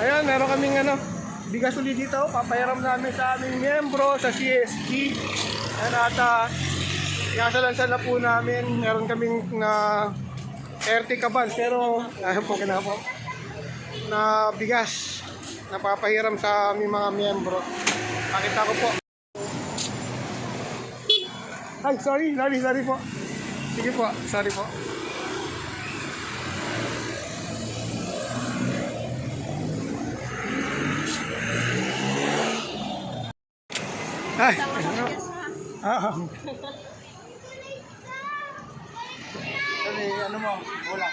Ayan, meron kaming bigas ulit dito. Papayaram namin sa aming miyembro sa CSG. Ayan, at inasalansan na po namin. Meron kaming na 30 kaban. Pero, ayun po, kinapo. Na bigas. Napapahiram sa aming mga miyembro. Pakita ko po. Ay, sorry po. Sige po, sorry po. Ay, ano mo? Wala.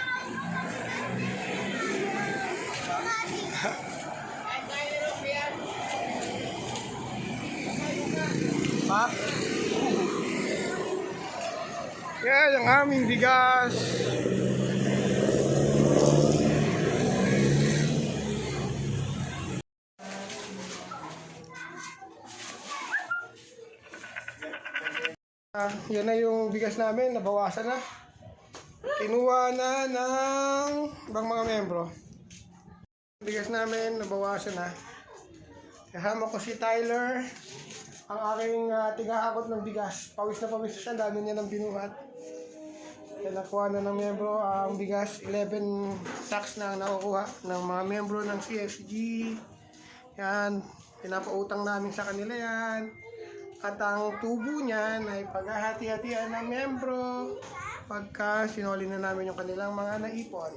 Ha? Yan ang aming bigas. Yan na yung bigas namin, nabawasan na. Kinuha na ng ibang mga membro. Bigas namin, nabawasan na. Kasama ko si Tyler, ang aking tigahakot ng bigas. Pawis na siya, dami niya ng binuhat. Kaya nakuha na ng membro ang bigas. 11 sacks na ang nakukuha ng mga membro ng CSG. Yan, pinapautang namin sa kanila yan. At ang tubo niyan ay paghahati-hatian ng membro pagka sinoli na namin yung kanilang mga naipon.